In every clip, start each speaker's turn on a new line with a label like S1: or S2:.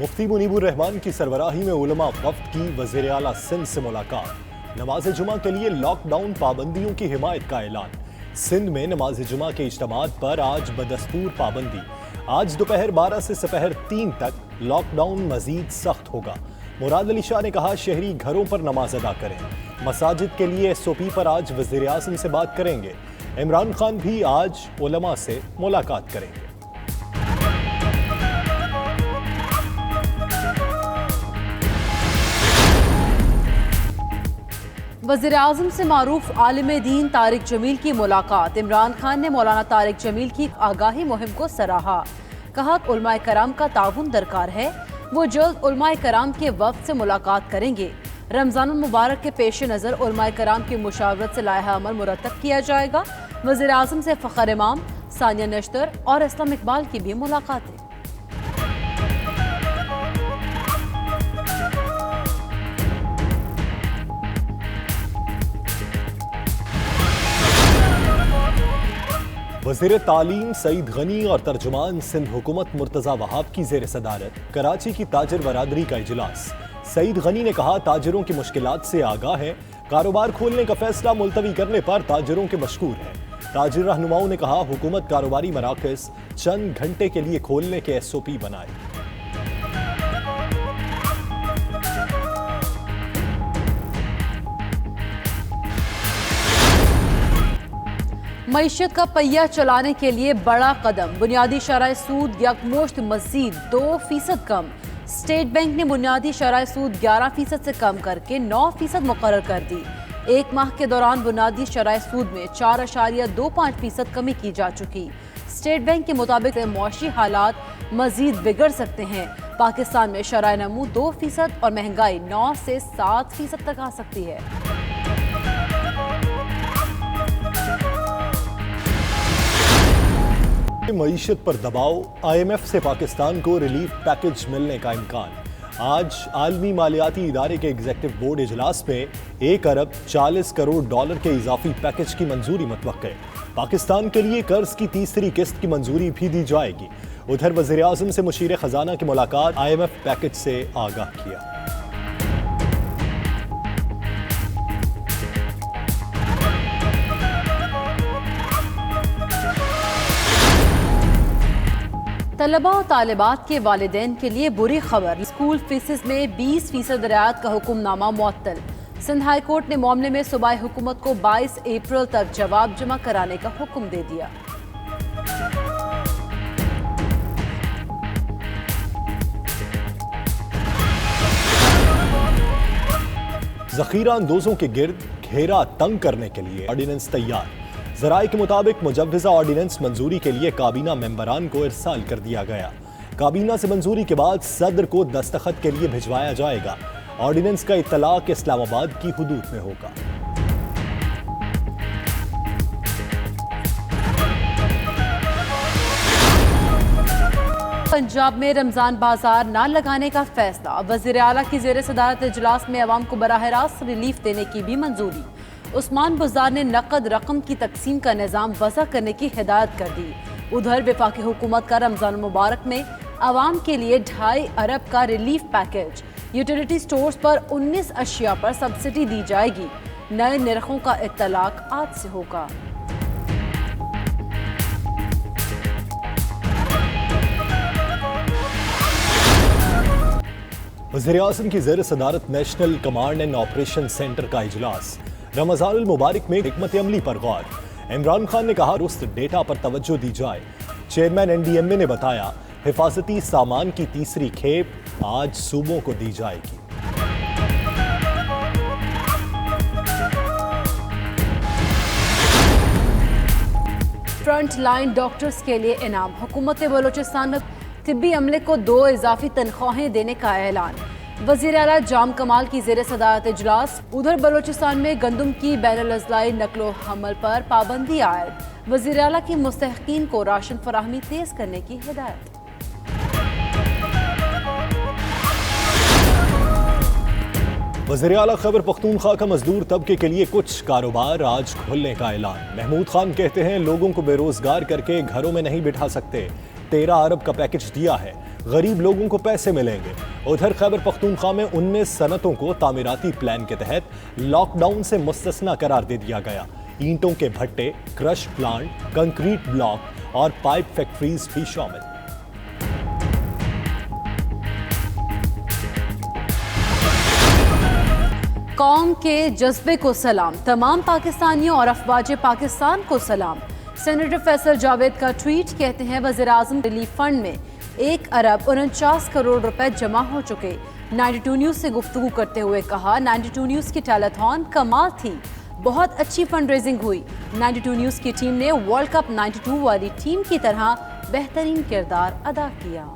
S1: مفتی منیب الرحمان کی سربراہی میں علماء وفد کی وزیر اعلیٰ سندھ سے ملاقات۔ نماز جمعہ کے لیے لاک ڈاؤن پابندیوں کی حمایت کا اعلان۔ سندھ میں نماز جمعہ کے اجتماعات پر آج بدستور پابندی۔ آج دوپہر 12 سے سپہر 3 تک لاک ڈاؤن مزید سخت ہوگا۔ مراد علی شاہ نے کہا شہری گھروں پر نماز ادا کریں۔ مساجد کے لیے SOP پر آج وزیر اعظم سے بات کریں گے۔ عمران خان بھی آج علماء سے ملاقات کریں گے۔
S2: وزیر اعظم سے معروف عالم دین طارق جمیل کی ملاقات۔ عمران خان نے مولانا طارق جمیل کی آگاہی مہم کو سراہا۔ کہا کہ علماء کرام کا تعاون درکار ہے، وہ جلد علماء کرام کے وفد سے ملاقات کریں گے۔ رمضان المبارک کے پیش نظر علماء کرام کی مشاورت سے لائحہ عمل مرتب کیا جائے گا۔ وزیر اعظم سے فخر امام، ثانیہ نشتر اور اسلم اقبال کی بھی ملاقاتیں۔
S1: وزیر تعلیم سعید غنی اور ترجمان سندھ حکومت مرتضی وہاب کی زیر صدارت کراچی کی تاجر برادری کا اجلاس۔ سعید غنی نے کہا تاجروں کی مشکلات سے آگاہ ہے، کاروبار کھولنے کا فیصلہ ملتوی کرنے پر تاجروں کے مشکور ہیں۔ تاجر رہنماؤں نے کہا حکومت کاروباری مراکز چند گھنٹے کے لیے کھولنے کے SOP بنائے۔
S2: معیشت کا پہیہ چلانے کے لیے بڑا قدم۔ بنیادی شرح سود یکمشت مزید 2% کم۔ اسٹیٹ بینک نے بنیادی شرح سود 11% سے کم کر کے 9% مقرر کر دی۔ ایک ماہ کے دوران بنیادی شرح سود میں 4.25% کمی کی جا چکی۔ اسٹیٹ بینک کے مطابق معاشی حالات مزید بگڑ سکتے ہیں۔ پاکستان میں شرح نمو 2% اور مہنگائی 9 سے 7% تک آ سکتی ہے۔
S1: معیشت پر دباؤ، IMF سے پاکستان کو ریلیف پیکج ملنے کا امکان۔ آج عالمی مالیاتی ادارے کے ایگزیکٹو بورڈ اجلاس میں $1.40 کروڑ کے اضافی پیکج کی منظوری متوقع۔ پاکستان کے لیے قرض کی تیسری قسط کی منظوری بھی دی جائے گی۔ ادھر وزیر اعظم سے مشیر خزانہ کی ملاقات، IMF پیکج سے آگاہ کیا۔
S2: طلباء و طالبات کے والدین کے لیے بری خبر، اسکول فیسز میں 20% رعایت کا حکم نامہ معطل۔ سندھ ہائی کورٹ نے معاملے میں صوبائی حکومت کو 22 اپریل تک جواب جمع کرانے کا حکم دے دیا۔
S1: ذخیرہ اندوزوں کے گرد گھیرا تنگ کرنے کے لیے آرڈیننس تیار۔ ذرائع کے مطابق مجوزہ آرڈیننس منظوری کے لیے کابینہ ممبران کو ارسال کر دیا گیا۔ کابینہ سے منظوری کے بعد صدر کو دستخط کے لیے بھجوایا جائے گا۔ آرڈیننس کا اطلاق اسلام آباد کی حدود میں ہوگا۔
S2: پنجاب میں رمضان بازار نہ لگانے کا فیصلہ۔ وزیر اعلیٰ کی زیر صدارت اجلاس میں عوام کو براہ راست ریلیف دینے کی بھی منظوری۔ عثمان بزدار نے نقد رقم کی تقسیم کا نظام وضع کرنے کی ہدایت کر دی۔ ادھر وفاقی حکومت کا رمضان المبارک میں عوام کے لیے 2.5 ارب کا ریلیف پیکج۔ یوٹیلیٹی سٹورز پر 19 اشیاء پر سبسڈی دی جائے گی۔ نئے نرخوں کا اطلاق آج سے ہوگا۔
S1: وزیر اعظم کی زیر صدارت national command and operation centre کا اجلاس۔ رمضان المبارک میں حکمت عملی پر غور۔ عمران خان نے کہا درست ڈیٹا پر توجہ دی جائے۔ چیئرمین NDMA نے بتایا حفاظتی سامان کی تیسری کھیپ آج صوبوں کو دی جائے گی۔
S2: فرنٹ لائن ڈاکٹرز کے لیے انعام۔ حکومت بلوچستان میں طبی عملے کو 2 اضافی تنخواہیں دینے کا اعلان۔ وزیر اعلیٰ جام کمال کی زیر صدارت اجلاس۔ ادھر بلوچستان میں گندم کی بین الاضلاعی نقل و حمل پر پابندی عائد۔ وزیر اعلیٰ کی مستحقین کو راشن فراہمی تیز کرنے کی ہدایت۔
S1: وزیر اعلیٰ خیبر پختونخوا کا مزدور طبقے کے لیے کچھ کاروبار آج کھولنے کا اعلان۔ محمود خان کہتے ہیں لوگوں کو بے روزگار کر کے گھروں میں نہیں بٹھا سکتے۔ 13 ارب کا پیکج دیا ہے۔ गरीब लोगों को पैसे मिलेंगे। उधर खैबर पख्तूनख्वा में 19 सनतों को तामीराती प्लान के तहत लॉकडाउन से मुस्तस्ना करार दे दिया गया। ईंटों के भट्टे, क्रश प्लांट, कंक्रीट ब्लॉक और पाइप फैक्ट्रीज भी शामिल।
S2: कौम के जज्बे को सलाम, तमाम पाकिस्तानियों और अफवाज पाकिस्तान को सलाम। सेनेटर फैसल जावेद का ट्वीट, कहते हैं वज़ीर आज़म रिलीफ फंड में 1 अरब 49 करोड़ रुपए जमा हो चुके। 92 न्यूज़ से गुफ्तगू करते हुए कहा, 92 न्यूज़ की टेलीथॉन कमाल थी, बहुत अच्छी फंड रेजिंग हुई। 92 न्यूज़ की टीम ने वर्ल्ड कप 92 वाली टीम की तरह बेहतरीन किरदार अदा किया।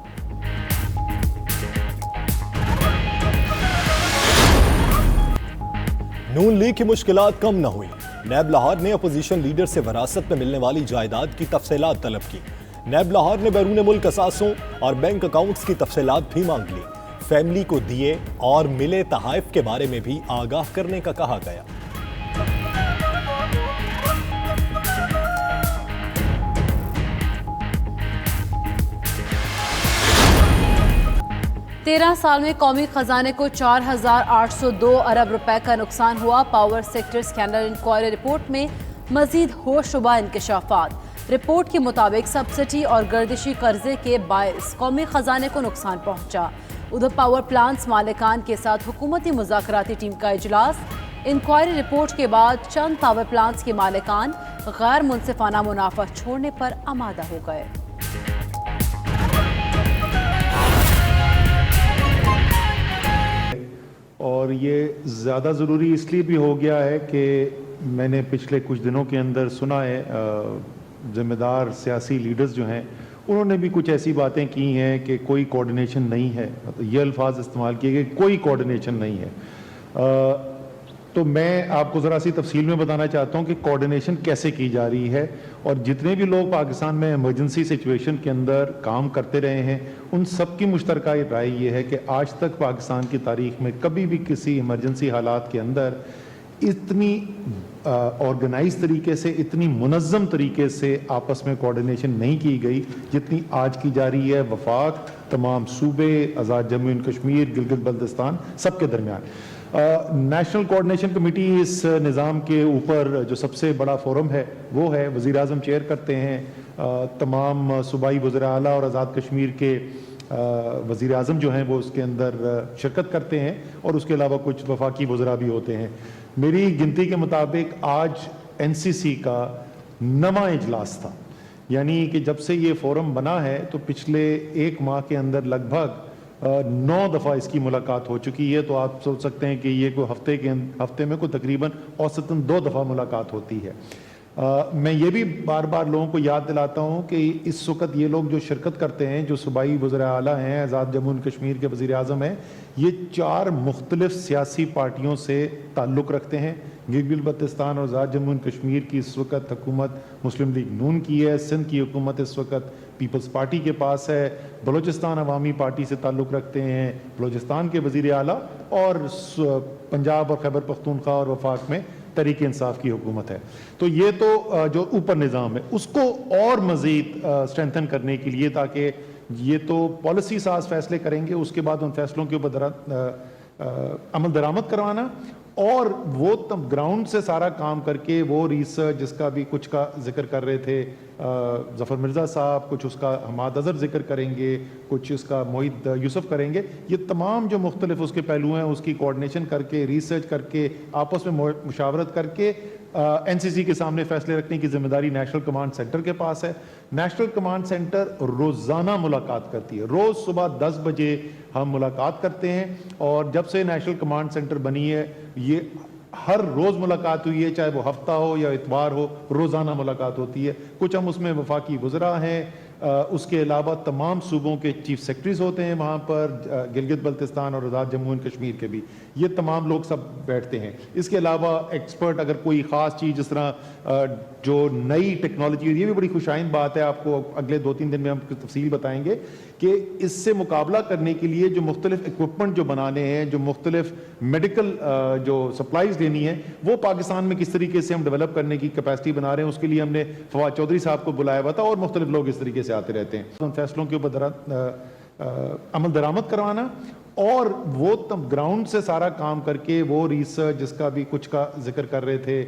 S1: नून लीग की मुश्किलात कम न हुई। नैब लाहौर ने अपोजिशन लीडर से वरासत में मिलने वाली जायदाद की तफसीलात तलब की। नैब लाहौर ने बैरून मुल्क असासों और बैंक अकाउंट्स की तफसीलात भी मांग ली। फैमिली को दिए और मिले तहाइफ के बारे में भी आगाह करने का कहा गया।
S2: तेरह साल में कौमी खजाने को 4,802 अरब रुपए का नुकसान हुआ। Power sector scandal inquiry report में मजीद होशरुबा इंकशाफात। रिपोर्ट के मुताबिक सब्सिडी और गर्दिशी कर्जे के बायस कौमी खजाने को नुकसान पहुंचा। उधर पावर प्लांट्स मालिकान के साथ हुकूमती मुज़ाकराती टीम का इजलास। इंक्वायरी रिपोर्ट के बाद चंद पावर प्लांट्स के मालिकान गैर मुनसिफाना मुनाफा छोड़ने पर आमादा हो गए।
S3: और ये ज़्यादा ज़रूरी इसलिए भी हो गया है कि मैंने पिछले कुछ दिनों के अंदर सुना है ज़िम्मेदार सियासी लीडर्स जो हैं उन्होंने भी कुछ ऐसी बातें की हैं कि कोई कोऑर्डिनेशन नहीं है, तो ये अल्फाज इस्तेमाल किए गए, कोई कोऑर्डिनेशन नहीं है। तो मैं आपको ज़रा सी तफसील में बताना चाहता हूँ कि कोऑर्डिनेशन कैसे की जा रही है। और जितने भी लोग पाकिस्तान में इमरजेंसी सिचुएशन के अंदर काम करते रहे हैं उन सब की मुश्तरका राय ये है कि आज तक पाकिस्तान की तारीख में कभी भी किसी इमरजेंसी हालात के अंदर इतनी ऑर्गेनाइज तरीके से, इतनी मुनज़्ज़म तरीके से आपस में कोऑर्डिनेशन नहीं की गई जितनी आज की जा रही है वफाक, तमाम सूबे, आज़ाद जम्मू एंड कश्मीर, गिलगित बल्तिस्तान सबके दरमियान। नेशनल कोऑर्डिनेशन कमेटी इस निज़ाम के ऊपर जो सबसे बड़ा फोरम है वो है, वज़ीर आज़म चेयर करते हैं। तमाम सूबाई वज़ीर आला और आज़ाद कश्मीर के वज़ीर आज़म जो हैं वो उसके अंदर शिरकत करते हैं और उसके अलावा कुछ वफाकी वज़रा भी होते हैं। मेरी गिनती के मुताबिक आज NCC का 9वां इजलास था, यानी कि जब से ये फोरम बना है तो पिछले 1 माह के अंदर लगभग 9 दफ़ा इसकी मुलाकात हो चुकी है। तो आप सोच सकते हैं कि ये कोई हफ्ते में कोई तकरीबन औसतन 2 दफ़ा मुलाकात होती है। मैं ये भी बार बार लोगों को याद दिलाता हूँ कि इस वक्त ये लोग जो शिरकत करते हैं, जो सूबाई वज़ीर आला हैं, आज़ाद जम्मू एंड कश्मीर के वज़ीर आज़म हैं, ये 4 मुख्तलिफ सियासी पार्टियों से ताल्लुक़ रखते हैं। गिलगित बल्तिस्तान और आज़ाद जम्मू एंड कश्मीर की इस वक्त हुकूमत मुस्लिम लीग नून की है। सिंध की हुकूमत इस वक्त पीपल्स पार्टी के पास है। बलूचिस्तान अवामी पार्टी से ताल्लुक़ रखते हैं बलूचिस्तान के वज़ीर आला, और पंजाब और खैबर पख्तूनख्वा और वफाक में तहरीक इंसाफ की हुकूमत है। तो ये तो जो ऊपर निज़ाम है उसको और मज़ीद स्ट्रेंथन करने के लिए, ताकि ये तो पॉलिसी साज फैसले करेंगे, उसके बाद उन फैसलों के ऊपर अमल दरामद करवाना और वो तब ग्राउंड से सारा काम करके वो रिसर्च जिसका भी कुछ का जिक्र कर रहे थे ज़फ़र मिर्ज़ा साहब, कुछ उसका हमाद अज़हर जिक्र करेंगे, कुछ इसका मोहित यूसुफ करेंगे, ये तमाम जो मुख्तलिफ उसके पहलू हैं उसकी कोऑर्डिनेशन करके, रिसर्च करके, आपस में मुशावरत करके NCC के सामने फैसले रखने की जिम्मेदारी नेशनल कमांड सेंटर के पास है। नेशनल कमांड सेंटर रोज़ाना मुलाकात करती है, रोज़ सुबह 10 बजे हम मुलाकात करते हैं। और जब से नेशनल कमांड सेंटर बनी है ये हर रोज़ मुलाकात हुई है, चाहे वो हफ्ता हो या इतवार हो, रोज़ाना मुलाकात होती है। कुछ हम उसमें वफाकी वज़रा हैं, उसके अलावा तमाम सूबों के चीफ सेक्रेटरीज होते हैं वहाँ पर, गिलगित बल्तिस्तान और आज़ाद जम्मू एंड कश्मीर के भी, ये तमाम लोग सब बैठते हैं। इसके अलावा एक्सपर्ट अगर कोई ख़ास चीज़ जिस तरह जो नई टेक्नोलॉजी, ये भी बड़ी खुशाइंद बात है, आपको अगले 2-3 दिन में हम तफसील बताएंगे कि इससे मुकाबला करने के लिए जो मुख्तलिफ इक्विपमेंट जो बनाने हैं, जो मुख्तलिफ मेडिकल जो सप्लाईज लेनी है, वो पाकिस्तान में किस तरीके से हम डेवलप करने की कैपेसिटी बना रहे हैं। उसके लिए हमने फवाद चौधरी साहब को बुलाया हुआ था और मुख्तलिफ लोग इस तरीके से आते रहते हैं। उन फैसलों के ऊपर عمل درآمد کروانا اور وہ گراؤنڈ سے سارا کام کر کے وہ ریسرچ جس کا بھی کچھ کا ذکر کر رہے تھے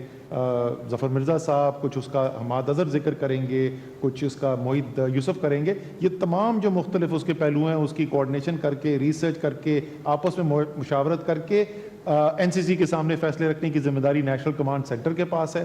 S3: ظفر مرزا صاحب, کچھ اس کا حماد اظہر ذکر کریں گے, کچھ اس کا معید یوسف کریں گے, یہ تمام جو مختلف اس کے پہلو ہیں اس کی کوارڈینیشن کر کے ریسرچ کر کے آپس میں مشاورت کر کے این سی سی کے سامنے فیصلے رکھنے کی ذمہ داری نیشنل کمانڈ سینٹر کے پاس ہے.